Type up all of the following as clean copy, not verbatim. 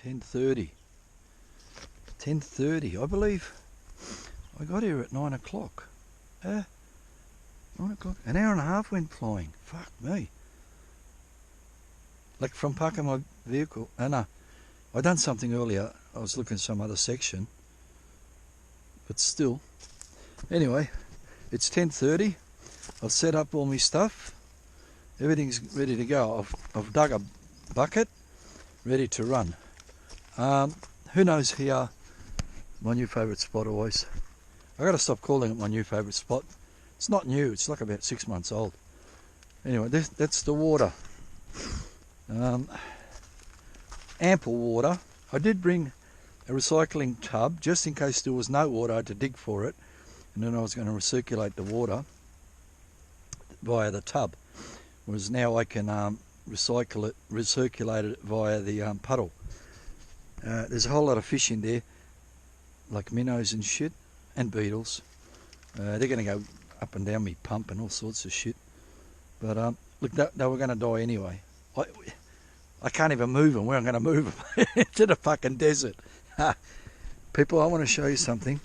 10:30. 10:30, I believe. I got here at 9 o'clock. 9 o'clock. An hour and a half went flying. Fuck me. Like from parking my vehicle. No, I done something earlier. I was looking at some other section. But still. Anyway, it's 10:30. I've set up all my stuff. Everything's ready to go. I've dug a bucket, ready to run. Who knows here? My new favourite spot always. I got to stop calling it my new favourite spot. It's not new. It's like about 6 months old. Anyway, that's the water. Ample water. I did bring a recycling tub just in case there was no water. I had to dig for it, and then I was going to recirculate the water via the tub. Whereas now I can recirculate it via the puddle. There's a whole lot of fish in there, like minnows and shit, and beetles. They're going to go up and down me pump and all sorts of shit. But look, they were going to die anyway. I can't even move them. Where I'm going to move them? Into the fucking desert. People, I want to show you something.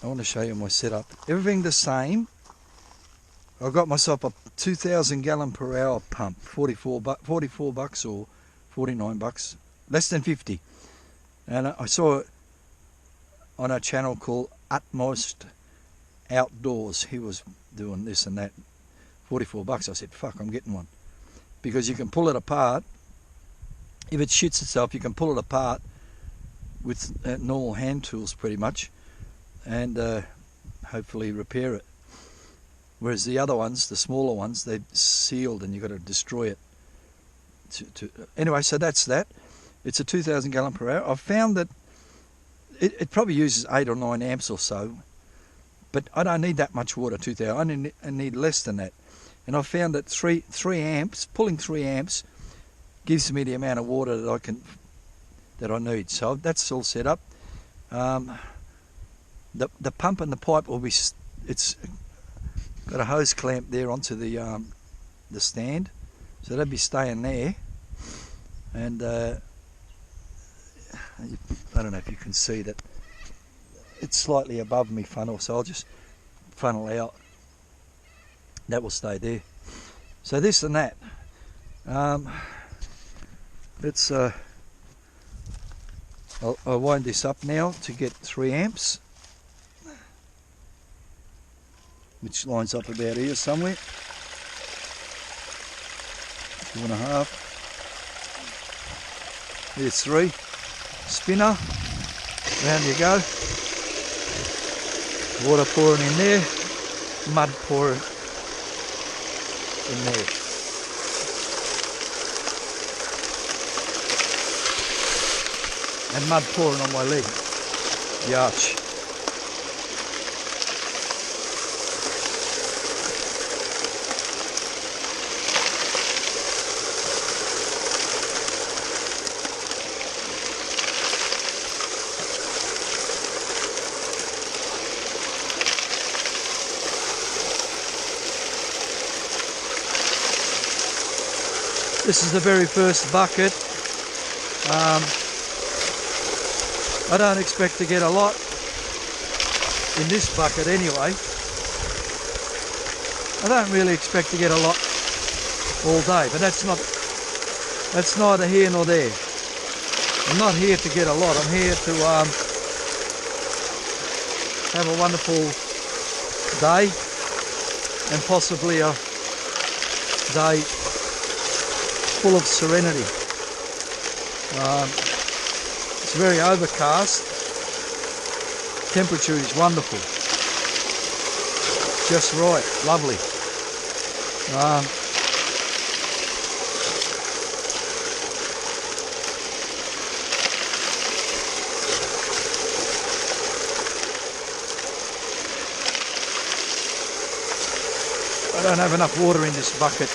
I want to show you my setup. Everything the same. I got myself a 2,000 gallon per hour pump, 44 bucks or 49 bucks, less than 50. And I saw it on a channel called Utmost Outdoors. He was doing this and that, 44 bucks. I said, fuck, I'm getting one. Because you can pull it apart. If it shits itself, you can pull it apart with normal hand tools pretty much, and hopefully repair it. Whereas the other ones, the smaller ones, they're sealed and you've got to destroy it. Anyway, so that's that. It's a 2,000 gallon per hour. I've found that it probably uses 8 or 9 amps or so, but I don't need that much water, 2,000. I need less than that. And I've found that 3 amps, pulling 3 amps, gives me the amount of water that I need. So that's all set up. The pump and the pipe will be, it's got a hose clamp there onto the stand, so they'll be staying there. And I don't know if you can see that it's slightly above me funnel, so I'll just funnel out. That will stay there. So this and that. Let's I'll wind this up now to get 3 amps, which lines up about here somewhere. 2.5. There's 3. Spinner. Round you go. Water pouring in there. Mud pouring in there. And mud pouring on my leg. The arch. This is the very first bucket. I don't expect to get a lot in this bucket anyway. I don't really expect to get a lot all day, but that's neither here nor there. I'm not here to get a lot. I'm here to have a wonderful day, and possibly a day full of serenity. It's very overcast. Temperature is wonderful. Just right, lovely. I don't have enough water in this bucket.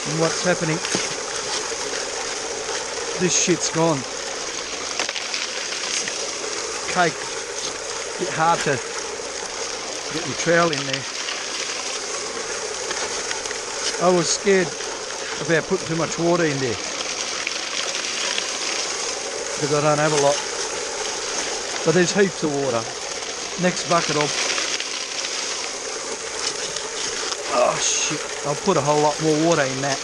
And what's happening? This shit's gone. Cake. Bit hard to get my trowel in there. I was scared about putting too much water in there. because I don't have a lot. But there's heaps of water. Next bucket oh shit, I'll put a whole lot more water in that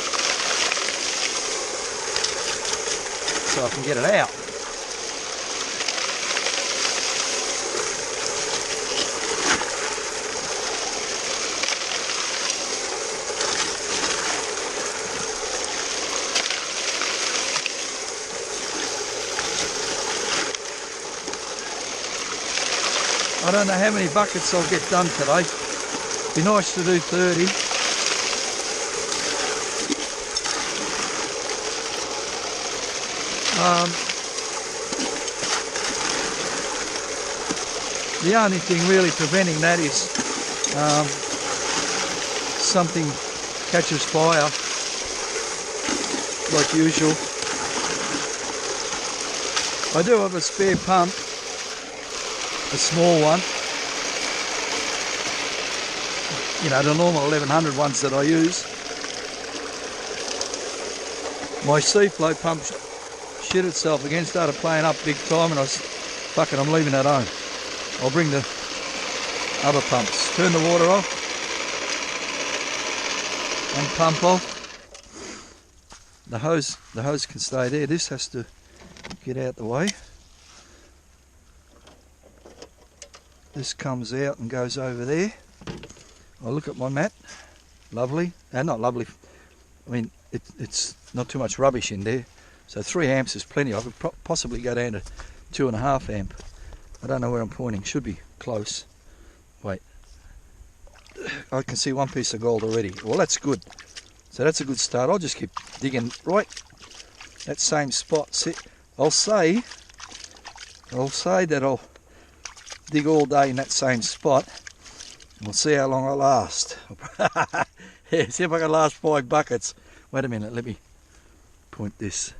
so I can get it out. I don't know how many buckets I'll get done today. Be nice to do 30. The only thing really preventing that is something catches fire, like usual. I do have a spare pump, a small one, you know, the normal 1100 ones that I use. My Seaflow pump shit itself again, started playing up big time, and I was, fuck it, I'm leaving it home. I'll bring the other pumps. Turn the water off and pump off. The hose can stay there. This has to get out the way. This comes out and goes over there. I'll look at my mat. Lovely. Not lovely. I mean, it's not too much rubbish in there. So 3 amps is plenty. I could possibly go down to 2.5 amp. I don't know where I'm pointing. Should be close. Wait. I can see one piece of gold already. Well, that's good. So that's a good start. I'll just keep digging right that same spot. See, I'll say that I'll dig all day in that same spot. We'll see how long I last. Yeah, see if I can last 5 buckets. Wait a minute, let me point this.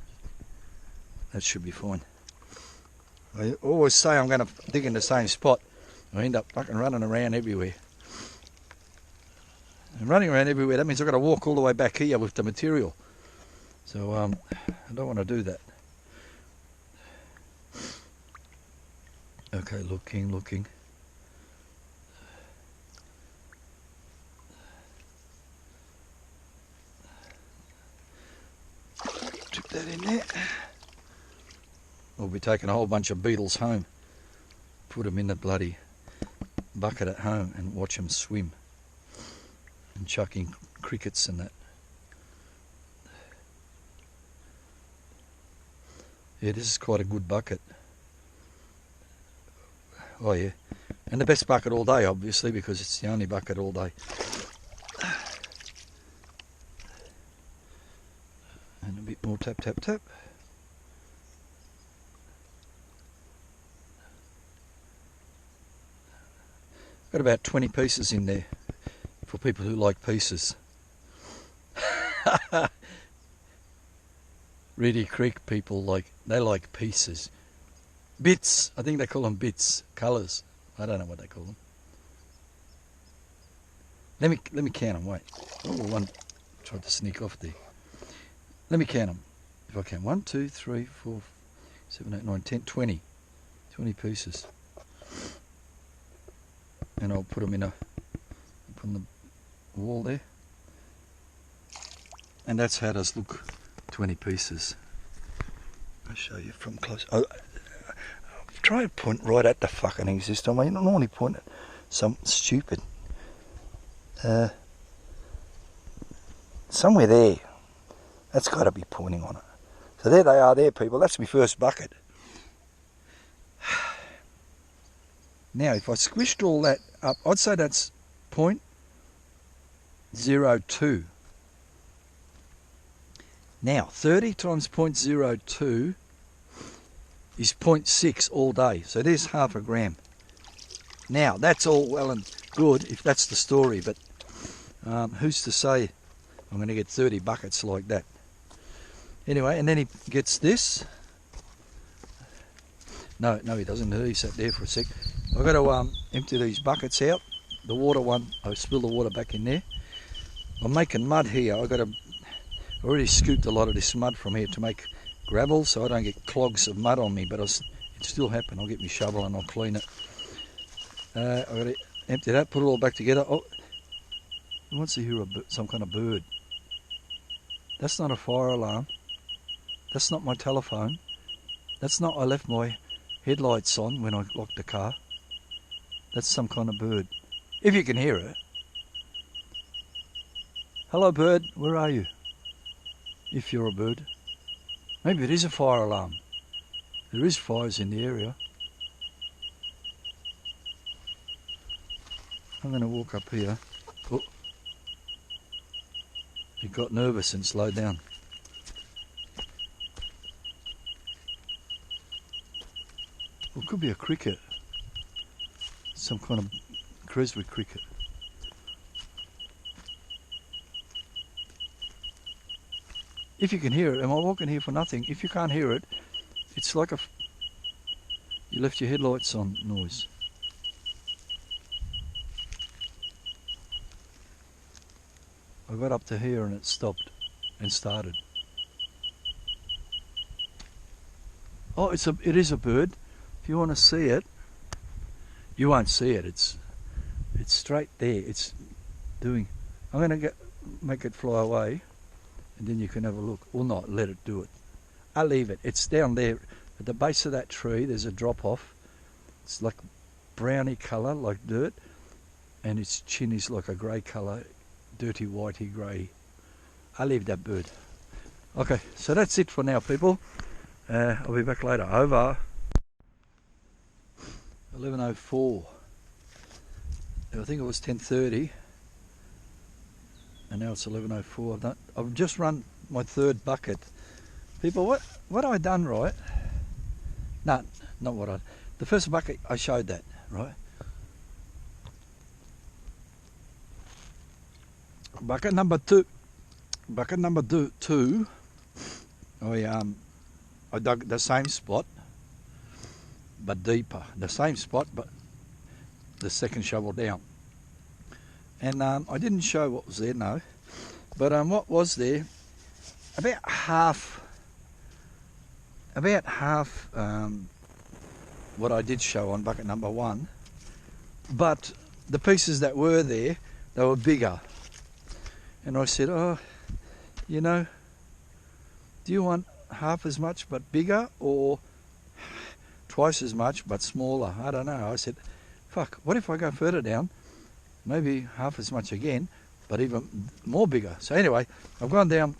That should be fine. I always say I'm going to dig in the same spot. I end up fucking running around everywhere. And running around everywhere, that means I've got to walk all the way back here with the material. So I don't want to do that. Okay, looking. Drip that in there. We'll be taking a whole bunch of beetles home. Put them in the bloody bucket at home and watch them swim. And chucking crickets and that. Yeah, this is quite a good bucket. Oh yeah, and the best bucket all day, obviously, because it's the only bucket all day. And a bit more tap. Got about 20 pieces in there for people who like pieces. Reedy Creek people they like pieces. Bits, I think they call them bits, colours. I don't know what they call them. Let me count them, wait. Oh, one tried to sneak off there. Let me count them, if I can. 1, 2, 3, 4, 7, 8, 9, 10, 20. 20 pieces. And I'll put them up on the wall there. And that's how it does look, 20 pieces. I'll show you from close. Try and point right at the fucking exist. I mean, I normally point at something stupid. Somewhere there. That's got to be pointing on it. So there they are there, people. That's my first bucket. Now, if I squished all that up, I'd say that's 0.02. Now, 30 times 0.02 is 0.6 all day. So there's half a gram. Now, that's all well and good if that's the story, but who's to say I'm going to get 30 buckets like that? Anyway, and then he gets this. No, he doesn't. He sat there for a sec. I've got to empty these buckets out. The water one, I spilled the water back in there. I'm making mud here. I already scooped a lot of this mud from here to make gravel so I don't get clogs of mud on me, but it still happen. I'll get my shovel and I'll clean it. I've got to empty that, put it all back together. Oh, who wants to hear some kind of bird? That's not a fire alarm. That's not my telephone. That's not I left my headlights on when I locked the car. That's some kind of bird. If you can hear it. Hello bird, where are you? If you're a bird. Maybe it is a fire alarm. There is fires in the area. I'm going to walk up here. Oh. He got nervous and slowed down. Well, it could be a cricket. Some kind of Creswick cricket. If you can hear it, am I walking here for nothing? If you can't hear it, it's like you left your headlights on noise. I got up to here and it stopped and started. Oh, it is a bird. If you want to see it, you won't see it. It's straight there. It's doing. I'm going to make it fly away, and then you can have a look, or not. Let it do it. I'll leave it. It's down there at the base of that tree. There's a drop off. It's like browny colour, like dirt, and its chin is like a grey colour, dirty whitey grey. I'll leave that bird. Okay, so that's it for now, people. I'll be back later. Over. 11:04. I think it was 10:30, and now it's 11:04. I've just run my third bucket. People, what I done right? No, not what I. The first bucket I showed that right. Bucket number two. I dug the same spot, but deeper. The same spot, but the second shovel down. And I didn't show what was there, no. But what was there? About half. What I did show on bucket number one. But the pieces that were there, they were bigger. And I said, oh, you know, do you want half as much but bigger, or twice as much but smaller? I don't know. I said, fuck, what if I go further down? Maybe half as much again, but even more bigger. So anyway, I've gone down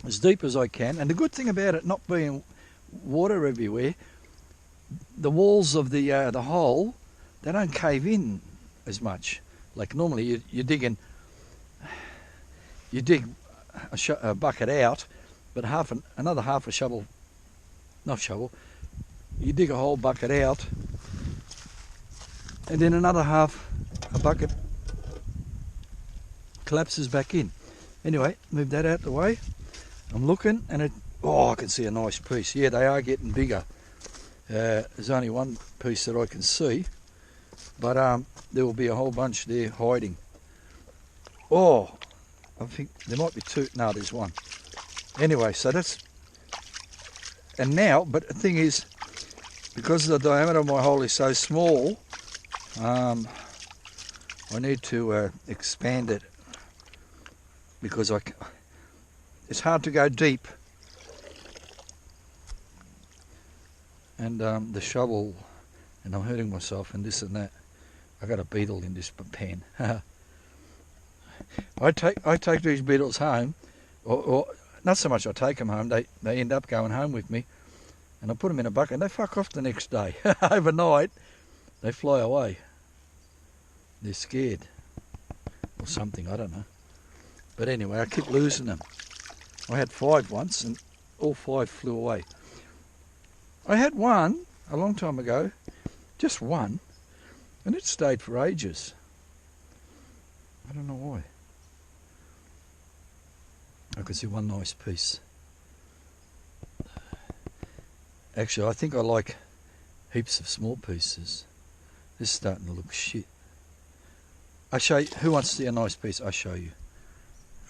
as deep as I can. And the good thing about it not being water everywhere, the walls of the hole, they don't cave in as much. Like normally you dig a bucket out, but another half a shovel, not shovel, you dig a whole bucket out, and then another half a bucket collapses back in. Anyway, move that out the way. I'm looking, and I can see a nice piece. Yeah, they are getting bigger. There's only one piece that I can see, but there will be a whole bunch there hiding. Oh, I think there might be two. No, there's one. Anyway, so that's, and now, but the thing is, because the diameter of my hole is so small, I need to expand it, because it's hard to go deep, and the shovel, and I'm hurting myself and this and that. I got a beetle in this pan. I take these beetles home, or not so much I take them home, they end up going home with me, and I put them in a bucket and they fuck off the next day. Overnight, they fly away. They're scared. Or something, I don't know. But anyway, I keep losing them. I had 5 once and all 5 flew away. I had one a long time ago, just one, and it stayed for ages. I don't know why. I could see one nice piece. Actually, I think I like heaps of small pieces. This is starting to look shit. I show you. Who wants to see a nice piece? I show you.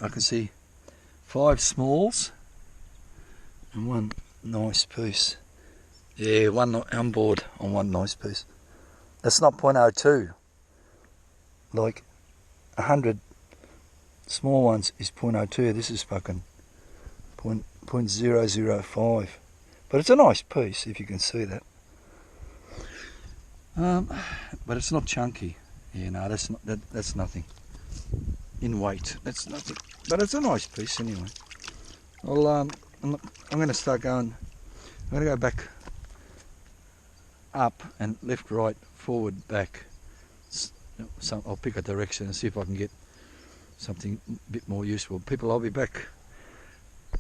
I can see 5 smalls And one nice piece. Yeah, I'm bored on one nice piece. That's not 0.02. Like 100 small ones is 0.02. This is fucking 0.005. But it's a nice piece, if you can see that. But it's not chunky. Yeah, no, that's nothing. In weight, that's nothing. But it's a nice piece anyway. Well, I'm going to start going. I'm going to go back, up and left, right, forward, back. I'll pick a direction and see if I can get something a bit more useful. People, I'll be back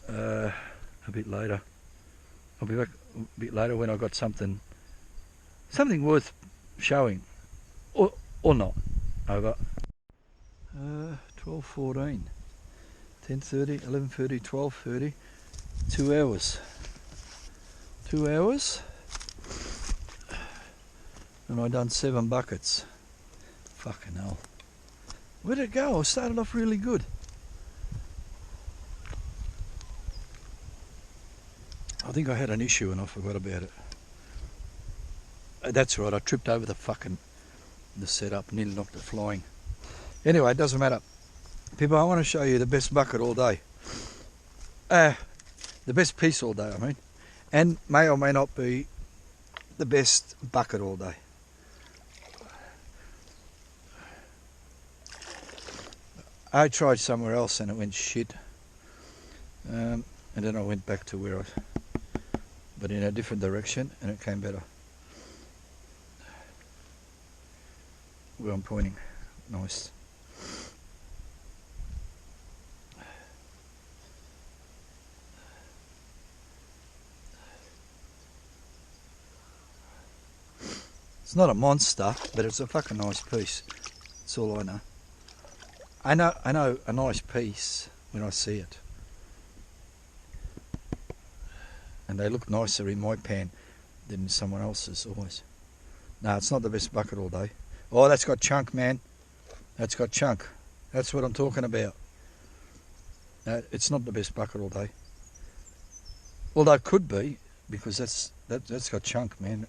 a bit later. I'll be back a bit later when I've got something worth showing, or not. Over. 12:14, 10:30, 11:30, 12:30. 2 hours. 2 hours. And I done 7 buckets. Fucking hell. Where'd it go? I started off really good. I think I had an issue and I forgot about it. That's right, I tripped over the setup, nearly knocked it flying. Anyway, it doesn't matter. People, I want to show you the best bucket all day. The best piece all day, I mean. And may or may not be the best bucket all day. I tried somewhere else and it went shit. And then I went back to but in a different direction, and it came better. Where I'm pointing. Nice. It's not a monster, but it's a fucking nice piece. That's all I know. I know a nice piece when I see it. And they look nicer in my pan than in someone else's always. No, it's not the best bucket all day. Oh, that's got chunk, man. That's got chunk. That's what I'm talking about. No, it's not the best bucket all day. Although it could be, because that's got chunk, man.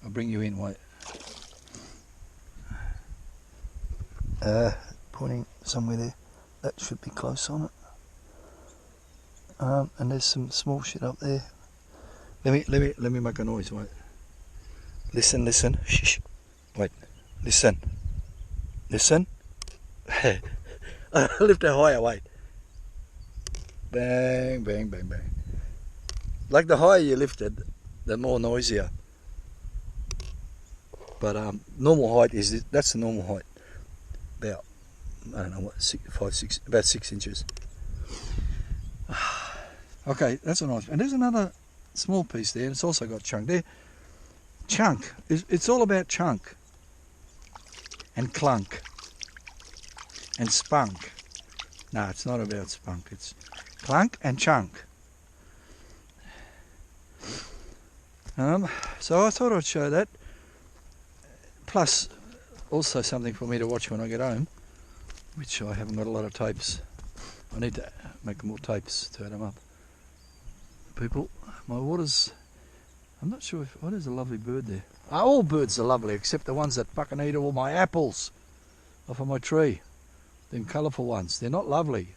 I'll bring you in, wait. Pointing somewhere there. That should be close on it. And there's some small shit up there. Let me make a noise, wait. Listen. Shh. Wait. Listen. Lift it higher, wait. Bang, bang, bang, bang. Like the higher you lift it, the more noisier. But normal height that's the normal height. About, I don't know what, about 6 inches. Okay, that's a nice. And there's another small piece there, and it's also got chunk there. Chunk. It's all about chunk. And clunk. And spunk. No, it's not about spunk. It's clunk and chunk. So I thought I'd show that. Plus, also something for me to watch when I get home, which I haven't got a lot of tapes. I need to make more tapes to add them up. People, my water's... I'm not sure if... Oh, there's a lovely bird there. All birds are lovely, except the ones that fucking eat all my apples off of my tree. Them colourful ones. They're not lovely.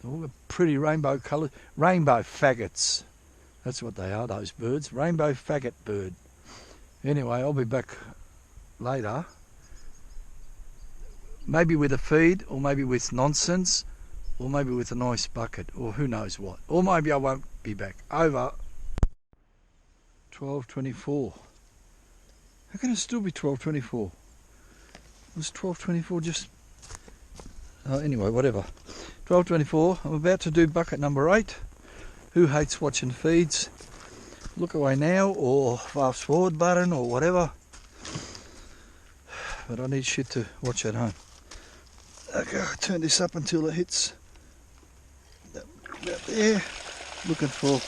They're all got pretty rainbow colours. Rainbow faggots. That's what they are, those birds. Rainbow faggot bird. Anyway, I'll be back later. Maybe with a feed, or maybe with nonsense, or maybe with a nice bucket, or who knows what. Or maybe I won't be back. Over. 12:24. How can it still be 12:24? It was 12:24 just... anyway, whatever. 12:24. I'm about to do bucket number 8. Who hates watching feeds? Look away now, or fast forward button, or whatever. But I need shit to watch at home. Okay, I'll turn this up until it hits about there. Looking for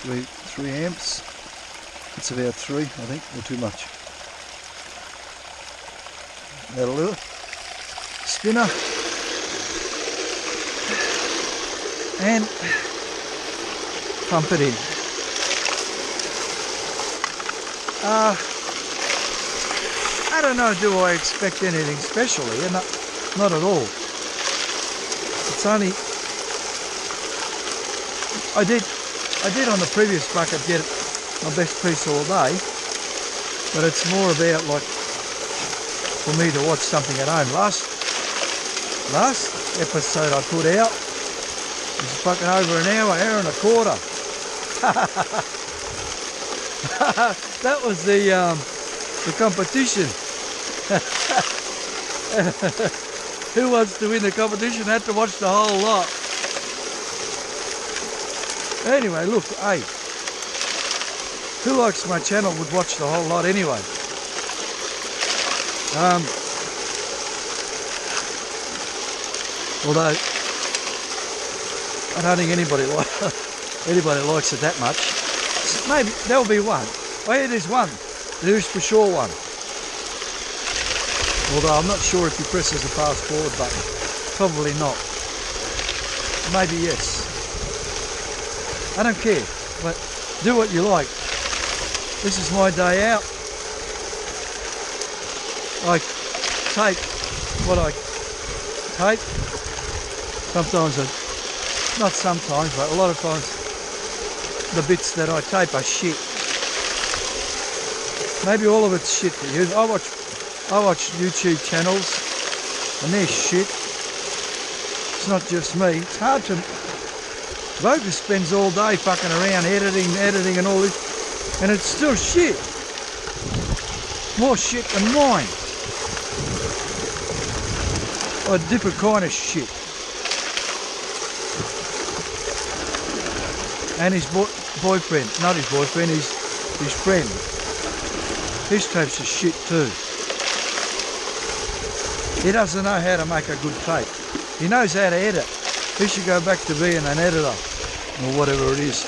3 amps. It's about 3, I think, or too much. That'll do it. Spinner. and pump it in. I don't know, do I expect anything special here? Not at all. It's only, I did on the previous bucket get my best piece all day, but it's more about like for me to watch something at home. Last episode I put out was fucking over an hour and a quarter. That was the competition. Who wants to win the competition had to watch the whole lot. Anyway, look, hey, who likes my channel would watch the whole lot anyway. Although I don't think anybody likes it that much. Maybe there'll be one. Oh yeah, there's one. There's for sure one. Although I'm not sure if he presses the fast forward button. Probably not. Maybe yes. I don't care, but do what you like. This is my day out. I take what I take. Sometimes, not sometimes, but a lot of times the bits that I tape are shit. Maybe all of it's shit to you. I watch YouTube channels and they're shit. It's not just me. It's hard to... Vocus spends all day fucking around editing and all this, and it's still shit. More shit than mine. A different kind of shit. And his boyfriend, not his boyfriend, his friend. His tapes are shit too. He doesn't know how to make a good tape. He knows how to edit. He should go back to being an editor, or whatever it is.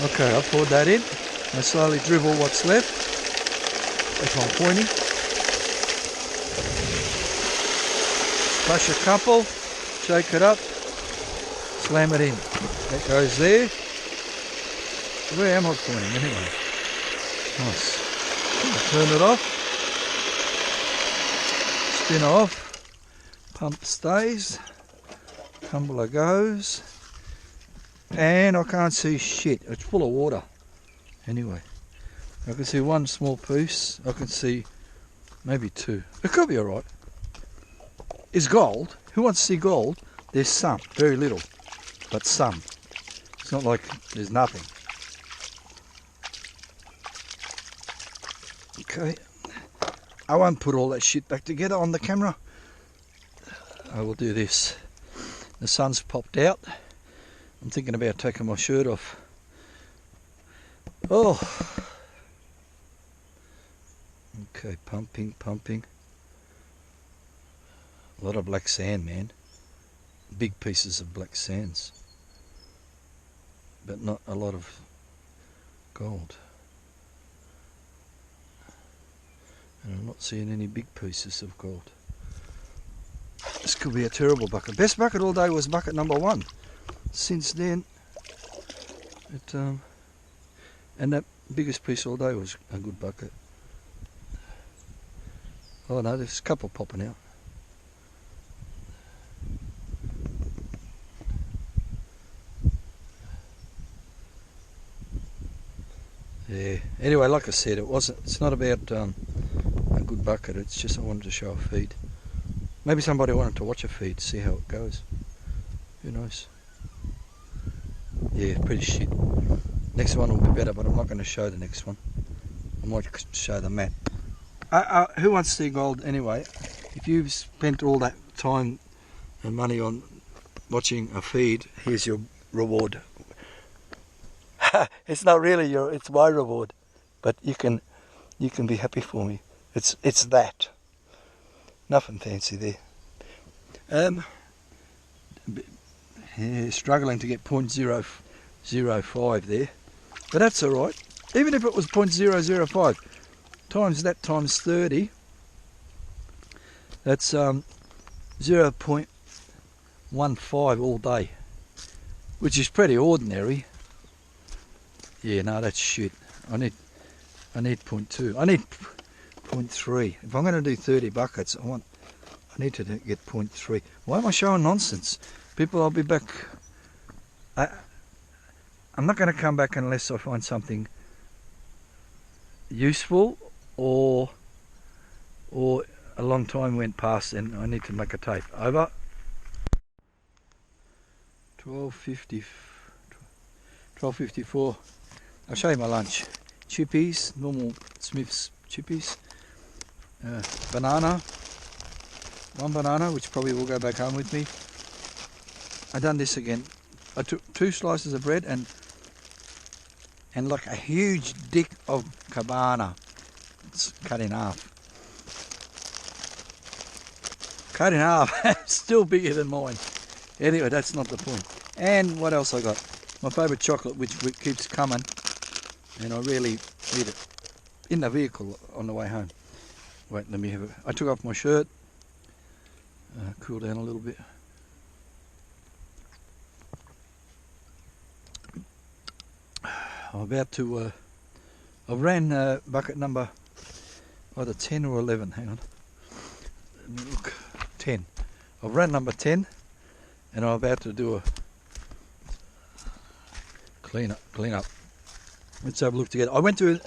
Okay, I poured that in. I slowly dribble what's left. If I'm pointing. Splash a couple, shake it up, slam it in. That goes there. Where am I pointing anyway? Nice. Turn it off. Spin off. Pump stays. Tumbler goes. And I can't see shit. It's full of water. Anyway. I can see one small piece. I can see maybe two. It could be alright. Is gold. Who wants to see gold? There's some. Very little. But some. It's not like there's nothing. Okay. I won't put all that shit back together on the camera. I will do this. The sun's popped out. I'm thinking about taking my shirt off. Oh. Okay, pumping. A lot of black sand, man. Big pieces of black sands. But not a lot of gold. And I'm not seeing any big pieces of gold. This could be a terrible bucket. Best bucket all day was bucket number 1. Since then, and that biggest piece all day was a good bucket. Oh no, there's a couple popping out. Yeah. Anyway, like I said, it's not about a good bucket. It's just I wanted to show a feed. Maybe somebody wanted to watch a feed, see how it goes. Who knows? Yeah, pretty shit. Next one will be better, but I'm not going to show the next one. I might show the mat. Who wants to see gold anyway? If you've spent all that time and money on watching a feed, here's your reward. It's not really it's my reward, but you can be happy for me. It's that. Nothing fancy there. Yeah, struggling to get 0.005 there, but that's all right. Even if it was 0.005 times that times 30, that's 0.15 all day, which is pretty ordinary. Yeah, no, that's shit. I need 0.2. I need 0.3. If I'm going to do 30 buckets, I need to get 0.3. Why am I showing nonsense? People, I'll be back. I'm not going to come back unless I find something useful or a long time went past and I need to make a tape. Over. 12:54. I'll show you my lunch. Chippies, normal Smith's chippies. Banana. One banana, which probably will go back home with me. I done this again. I took 2 slices of bread and like a huge dick of cabana. It's cut in half. Cut in half. Still bigger than mine. Anyway, that's not the point. And what else I got? My favourite chocolate, which keeps coming, and I really eat it in the vehicle on the way home. Wait, let me have it. I took off my shirt, cool down a little bit. I'm about to. I ran bucket number either 10 or 11. Hang on. Let me look. 10. I've run number 10, and I'm about to do a clean up. Let's have a look together. I went to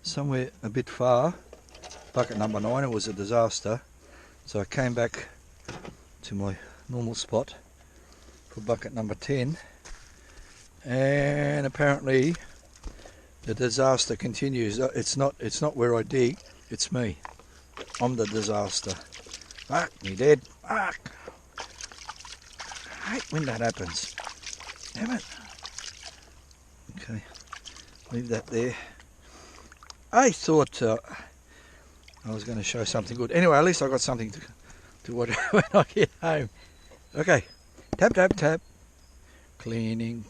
somewhere a bit far, bucket number 9. It was a disaster, so I came back to my normal spot for bucket number 10, and apparently the disaster continues. It's not where I dig, it's me. I'm the disaster. Fuck me dead. Fuck. I hate when that happens. Damn it. Okay, leave that there. I thought I was going to show something good. Anyway, at least I got something to watch when I get home. Okay, tap tap tap. Cleaning.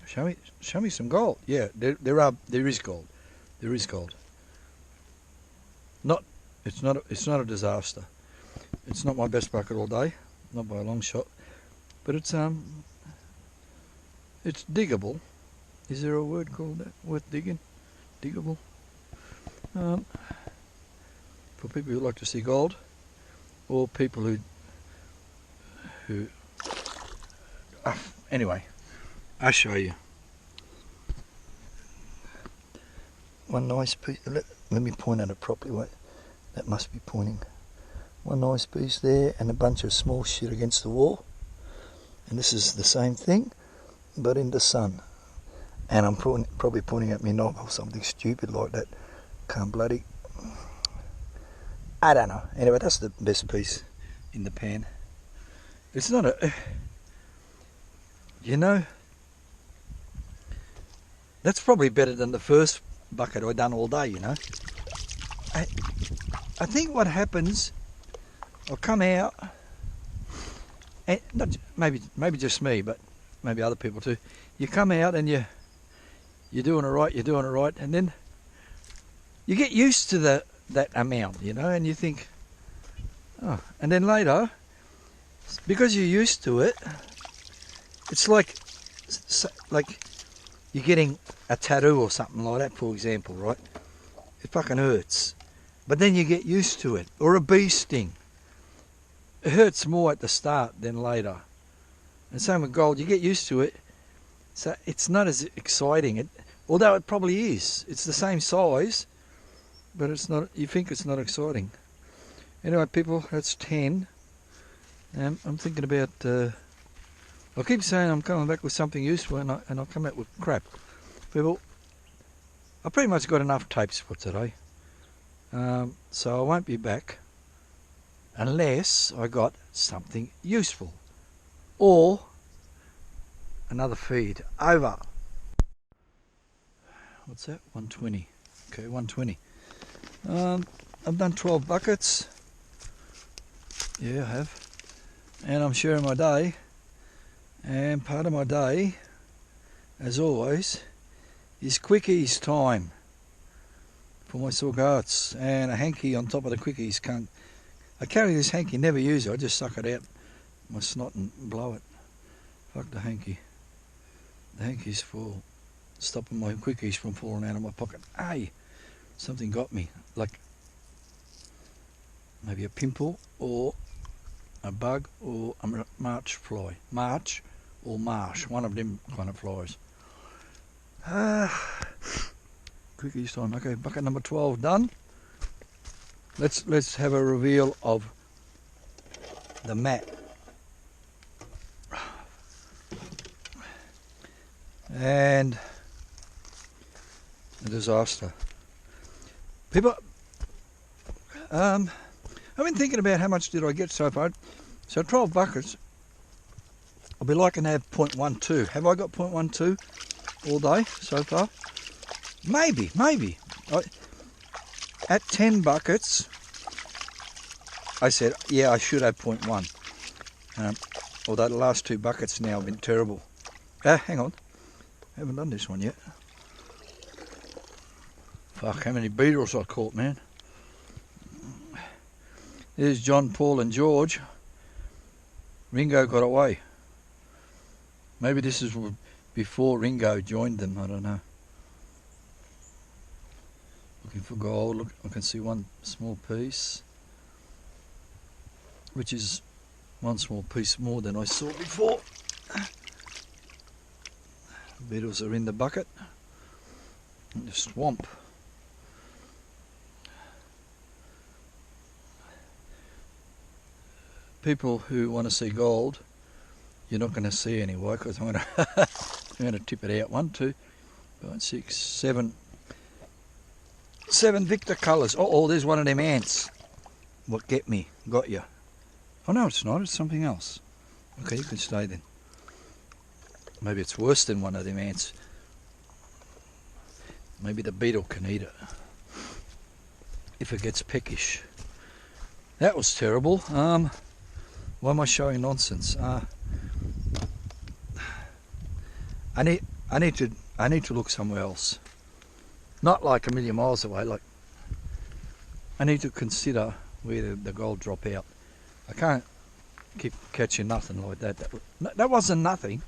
Show me some gold. Yeah, there is gold. There is gold. It's not a disaster. It's not my best bucket all day, not by a long shot, but it's diggable. Is there a word called that? Worth digging? Diggable. For people who like to see gold, or people who anyway, I'll show you. One nice piece. Let me point at it properly. Wait, that must be pointing. One nice piece there, and a bunch of small shit against the wall. And this is the same thing, but in the sun. And I'm probably pointing at me knob or something stupid like that. Can't bloody. I don't know. Anyway, that's the best piece in the pan. It's not a. You know, that's probably better than the first bucket I done all day. You know. I think what happens, I'll come out, and not maybe just me, but maybe other people too. You come out and you're doing it right, and then you get used to that amount, you know, and you think, oh, and then later, because you're used to it, it's like you're getting a tattoo or something like that, for example, right? It fucking hurts. But then you get used to it. Or a bee sting. It hurts more at the start than later. And same with gold, you get used to it. So it's not as exciting. Although it probably is. It's the same size, but it's not. You think it's not exciting. Anyway, people, that's 10. I'm thinking about. I keep saying I'm coming back with something useful, and I'll come out with crap. People, I pretty much got enough tapes for today. So I won't be back unless I got something useful or another feed. Over. What's that? 120. Okay, 120. I've done 12 buckets. Yeah, I have. And I'm sharing my day. And part of my day, as always, is quickies time for my Sorghats. And a hanky on top of the quickies I carry this hanky, never use it. I just suck it out my snot and blow it. Fuck the hanky. The hanky's for stopping my quickies from falling out of my pocket. Hey, something got me. Like maybe a pimple or a bug or a march fly. March or marsh. One of them kind of flies. Quickies time. Okay, bucket number 12 done. Let's have a reveal of the mat. And a disaster. People, I've been thinking about how much did I get so far. So 12 buckets. I'll be liking to have 0.12. Have I got 0.12 all day so far? Maybe. At 10 buckets, I said, yeah, I should have 0.1. Although the last 2 buckets now have been terrible. Hang on. I haven't done this one yet. Fuck, how many beetles I caught, man. There's John, Paul and George. Ringo got away. Maybe this is before Ringo joined them, I don't know. Looking for gold. Look, I can see one small piece, which is one small piece more than I saw before. Beetles are in the bucket, in the swamp. People who want to see gold, you're not going to see anyway, because I'm going to tip it out. 1, 2, 5, 6, 7. 7 Victor colours. Oh, there's one of them ants. What got you. Oh no, it's not, it's something else. Okay, you can stay then. Maybe it's worse than one of them ants. Maybe the beetle can eat it if it gets peckish. That was terrible. Why am I showing nonsense? I need to look somewhere else. Not like a million miles away. Like I need to consider where the gold drop out. I can't keep catching nothing like that. That wasn't nothing,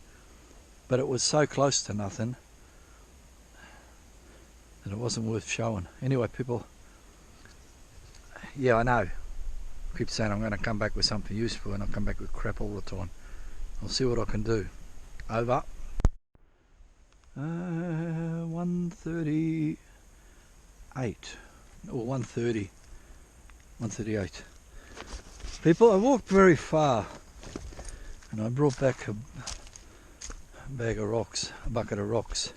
but it was so close to nothing that it wasn't worth showing. Anyway, people, yeah, I know. I keep saying I'm going to come back with something useful, and I come back with crap all the time. I'll see what I can do. Over. 1:38 or 1:30, 1:38. People, I walked very far, and I brought back a bag of rocks, a bucket of rocks.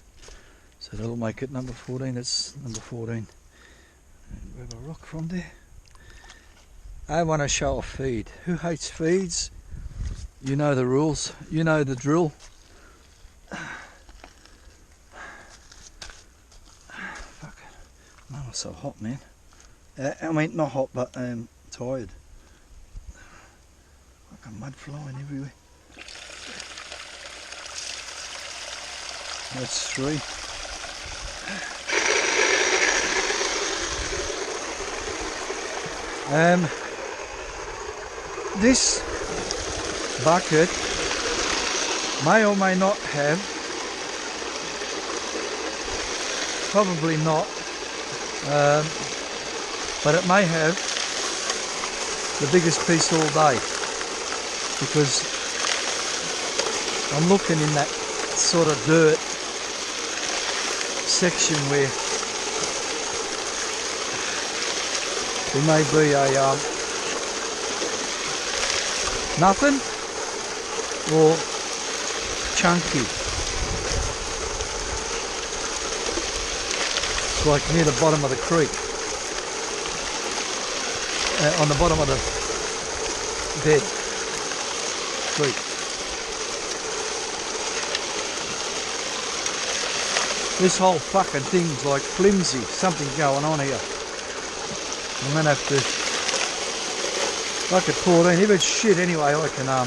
So that'll make it number 14. That's number 14. Grab a rock from there. I want to show a feed. Who hates feeds? You know the rules. You know the drill. Fuck it. Oh, it's so hot, man. I mean, not hot, but tired. Like a mud flying everywhere. That's 3. This bucket may or may not have, probably not, but it may have the biggest piece all day, because I'm looking in that sort of dirt section where there may be a nothing or chunky. It's like near the bottom of the creek, on the bottom of the bed creek. This whole fucking thing's like flimsy. Something going on here. I'm gonna have to, like at 14, if it's shit anyway, I can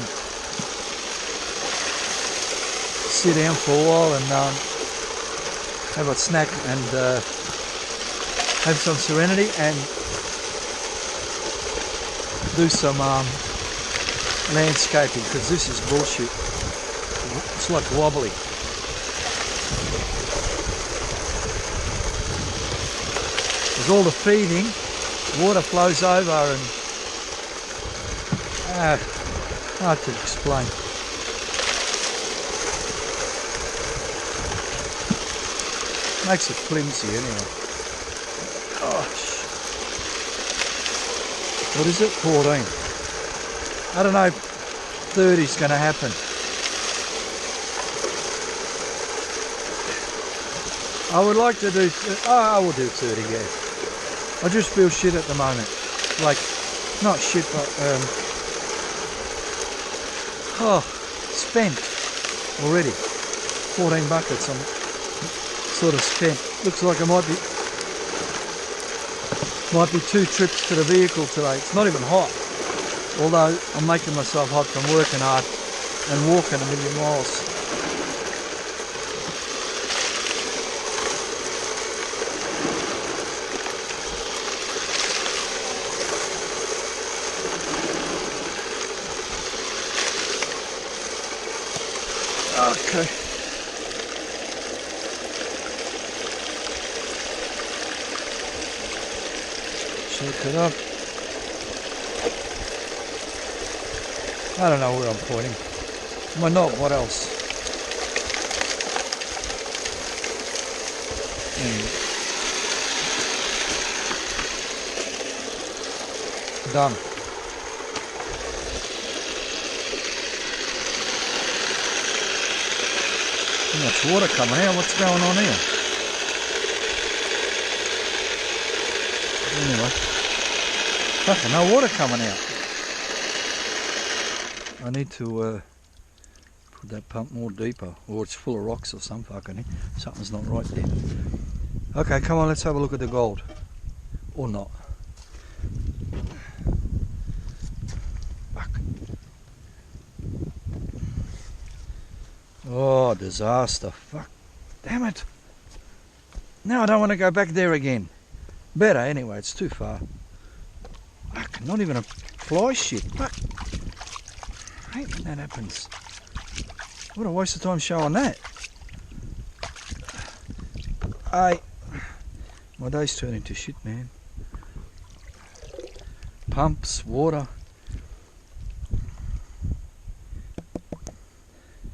sit down for a while and have a snack and have some serenity and do some landscaping, because this is bullshit. It's like wobbly. There's all the feeding, water flows over and hard to explain. Makes it flimsy anyway. Gosh. What is it? 14. I don't know if 30 is going to happen. I would like to do, I will do 30, yeah. I just feel shit at the moment. Like, not shit, but, spent already. 14 buckets, I'm sort of spent. Looks like I might be 2 trips to the vehicle today. It's not even hot. Although I'm making myself hot from working hard and walking 1,000,000 miles. Okay. Shake it up. I don't know where I'm pointing. My knob, what else? Done. Too much water coming out. What's going on here? Anyway, fucking no water coming out. I need to put that pump more deeper, or it's full of rocks or some fucking thing. Something's not right there. Okay, come on, let's have a look at the gold. Or not. Fuck. Oh, disaster. Fuck. Damn it. Now I don't want to go back there again. Better anyway, it's too far. Fuck, not even a fly shit. Fuck. I hate when that happens. What a waste of time showing that. My day's turning to shit, man. Pumps, water.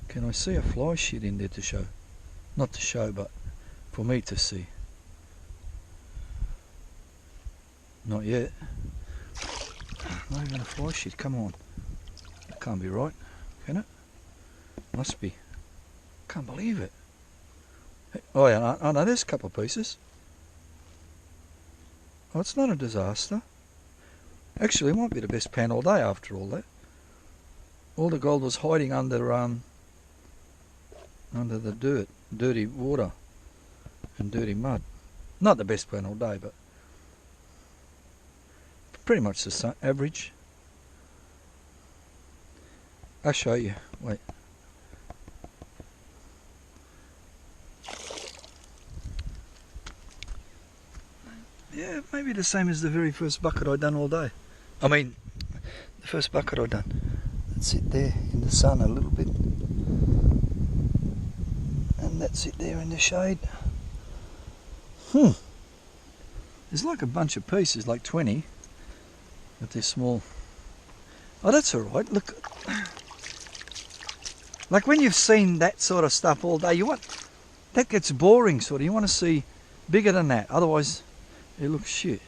Can I see a fly shit in there to show? Not to show, but for me to see. Not yet. Not even a fly shit, come on. That can't be right, can it? Must be. Can't believe it. Oh yeah, I know there's a couple of pieces. Oh, it's not a disaster. Actually, it might be the best pan all day after all that. All the gold was hiding under the dirt, dirty water and dirty mud. Not the best pan all day, but pretty much the same, average. I'll show you. Wait. Yeah, maybe the same as the very first bucket I done all day. I mean, the first bucket I done. That's it there in the sun a little bit. And that's it there in the shade. There's like a bunch of pieces, like 20. But they're small. Oh, that's alright. Look. Like when you've seen that sort of stuff all day, that gets boring sort of. You want to see bigger than that. Otherwise, it looks shit.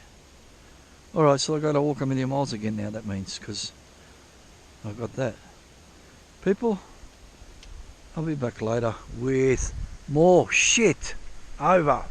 Alright, so I've got to walk 1,000,000 miles again now, that means, because I've got that. People, I'll be back later with more shit. Over.